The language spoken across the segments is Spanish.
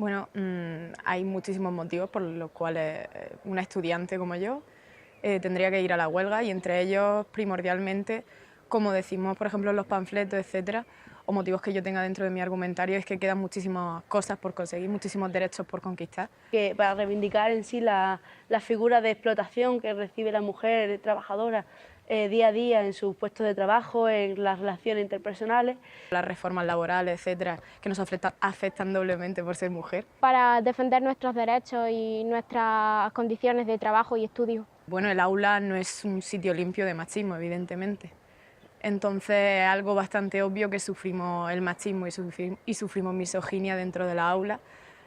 Bueno, hay muchísimos motivos por los cuales una estudiante como yo tendría que ir a la huelga y entre ellos primordialmente, como decimos por ejemplo en los panfletos, etcétera, o motivos que yo tenga dentro de mi argumentario, es que quedan muchísimas cosas por conseguir, muchísimos derechos por conquistar. Que para reivindicar en sí la figura de explotación que recibe la mujer trabajadora día a día en sus puestos de trabajo, en las relaciones interpersonales. Las reformas laborales, etcétera, que nos afectan doblemente por ser mujer. Para defender nuestros derechos y nuestras condiciones de trabajo y estudio. Bueno, el aula no es un sitio limpio de machismo, evidentemente. Entonces es algo bastante obvio que sufrimos el machismo y sufrimos misoginia dentro de la aula,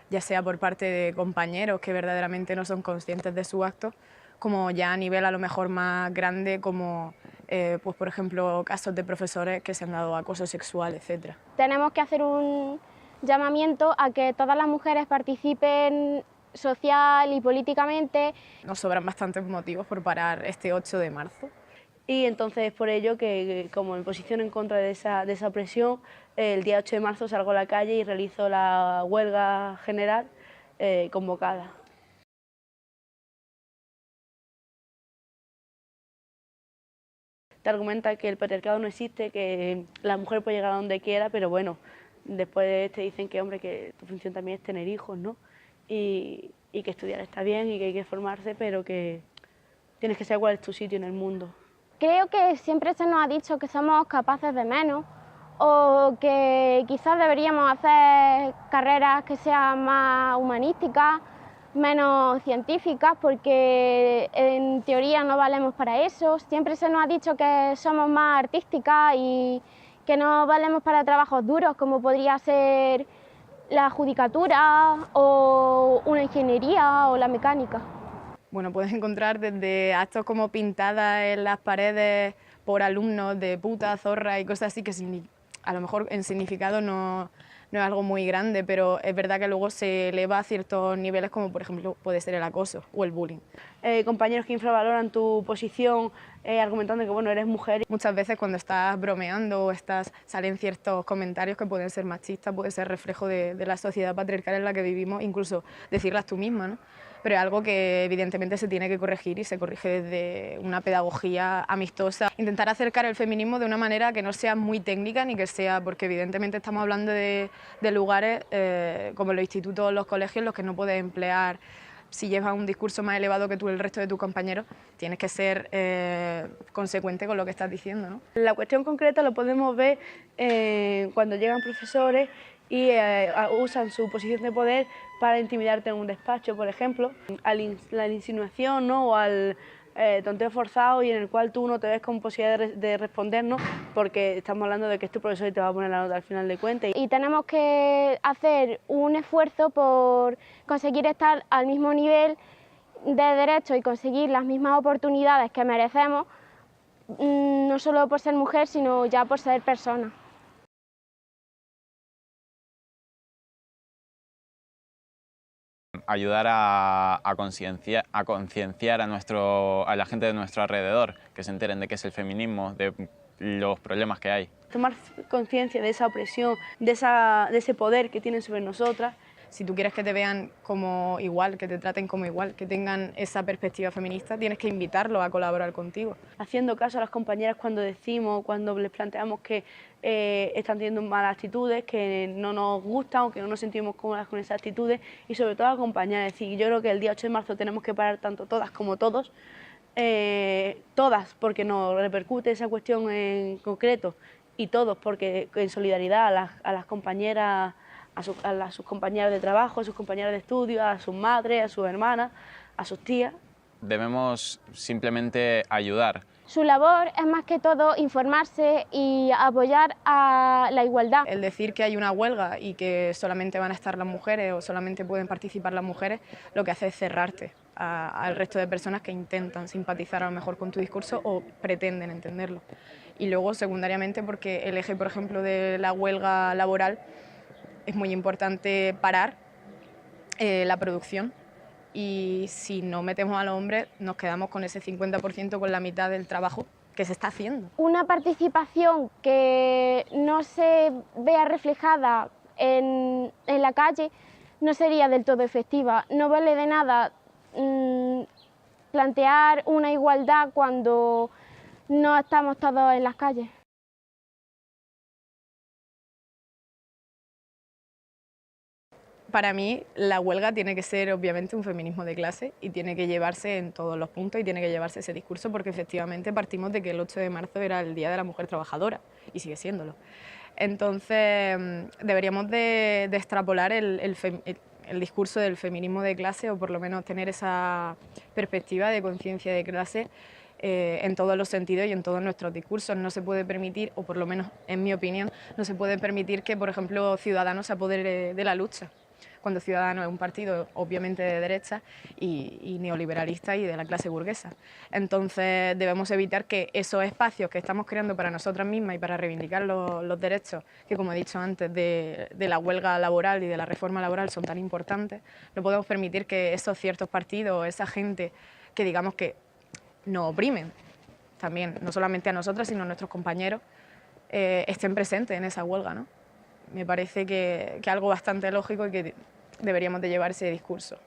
ya sea por parte de compañeros que verdaderamente no son conscientes de sus actos, como ya a nivel a lo mejor más grande, como pues por ejemplo casos de profesores que se han dado acoso sexual, etc. Tenemos que hacer un llamamiento a que todas las mujeres participen social y políticamente. Nos sobran bastantes motivos por parar este 8 de marzo. Y entonces es por ello que, como me posiciono en contra de esa opresión, el día 8 de marzo salgo a la calle y realizo la huelga general convocada. Te argumenta que el patriarcado no existe, que la mujer puede llegar a donde quiera, pero bueno, después te dicen que, hombre, que tu función también es tener hijos, ¿no? Y que estudiar está bien y que hay que formarse, pero que tienes que saber cuál es tu sitio en el mundo. Creo que siempre se nos ha dicho que somos capaces de menos o que quizás deberíamos hacer carreras que sean más humanísticas, menos científicas, porque en teoría no valemos para eso. Siempre se nos ha dicho que somos más artísticas y que no valemos para trabajos duros, como podría ser la judicatura o una ingeniería o la mecánica. Bueno, puedes encontrar desde actos como pintadas en las paredes por alumnos de puta, zorra y cosas así, que a lo mejor en significado no es algo muy grande, pero es verdad que luego se eleva a ciertos niveles, como por ejemplo puede ser el acoso o el bullying. Compañeros que infravaloran tu posición argumentando que bueno, eres mujer. Muchas veces cuando estás bromeando o salen ciertos comentarios que pueden ser machistas, puede ser reflejo de la sociedad patriarcal en la que vivimos, incluso decirlas tú misma, ¿no? Pero es algo que evidentemente se tiene que corregir y se corrige desde una pedagogía amistosa. Intentar acercar el feminismo de una manera que no sea muy técnica ni que sea, porque evidentemente estamos hablando de lugares como los institutos, los colegios, en los que no puedes emplear. Si llevas un discurso más elevado que tú el resto de tus compañeros, tienes que ser consecuente con lo que estás diciendo, ¿no? La cuestión concreta lo podemos ver cuando llegan profesores y usan su posición de poder para intimidarte en un despacho, por ejemplo, a la insinuación, ¿no? O al tonteo forzado y en el cual tú no te ves con posibilidad de responder, ¿no? Porque estamos hablando de que es tu profesor y te va a poner la nota al final de cuentas. Y tenemos que hacer un esfuerzo por conseguir estar al mismo nivel de derecho y conseguir las mismas oportunidades que merecemos, no solo por ser mujer, sino ya por ser persona. Ayudar a concienciar a la gente de nuestro alrededor, que se enteren de qué es el feminismo, de los problemas que hay. Tomar conciencia de esa opresión, de ese poder que tienen sobre nosotras. Si tú quieres que te vean como igual, que te traten como igual, que tengan esa perspectiva feminista, tienes que invitarlos a colaborar contigo. Haciendo caso a las compañeras cuando les planteamos que están teniendo malas actitudes, que no nos gustan o que no nos sentimos cómodas con esas actitudes y sobre todo acompañar. Es decir, yo creo que el día 8 de marzo tenemos que parar tanto todas como todos, todas porque nos repercute esa cuestión en concreto y todos porque en solidaridad a las compañeras, a sus compañeras de trabajo, a sus compañeras de estudio, a sus madres, a sus hermanas, a sus tías. Debemos simplemente ayudar. Su labor es más que todo informarse y apoyar a la igualdad. El decir que hay una huelga y que solamente van a estar las mujeres o solamente pueden participar las mujeres, lo que hace es cerrarte al resto de personas que intentan simpatizar a lo mejor con tu discurso o pretenden entenderlo. Y luego, secundariamente, porque el eje, por ejemplo, de la huelga laboral es muy importante parar la producción. Y si no metemos a los hombres, nos quedamos con ese 50%, con la mitad del trabajo que se está haciendo. Una participación que no se vea reflejada en la calle no sería del todo efectiva. No vale de nada plantear una igualdad cuando no estamos todos en las calles. Para mí, la huelga tiene que ser obviamente un feminismo de clase y tiene que llevarse en todos los puntos y tiene que llevarse ese discurso porque efectivamente partimos de que el 8 de marzo era el Día de la Mujer Trabajadora y sigue siéndolo. Entonces, deberíamos de extrapolar el discurso del feminismo de clase o por lo menos tener esa perspectiva de conciencia de clase en todos los sentidos y en todos nuestros discursos. No se puede permitir, o por lo menos en mi opinión, no se puede permitir que, por ejemplo, Ciudadanos se apodere de la lucha, cuando Ciudadanos es un partido obviamente de derecha y neoliberalista y de la clase burguesa. Entonces debemos evitar que esos espacios que estamos creando para nosotras mismas y para reivindicar los derechos, que como he dicho antes, de la huelga laboral y de la reforma laboral son tan importantes, no podemos permitir que esos ciertos partidos, esa gente que digamos que nos oprimen, también no solamente a nosotras sino a nuestros compañeros, estén presentes en esa huelga, ¿no? Me parece que algo bastante lógico y que deberíamos de llevar ese discurso.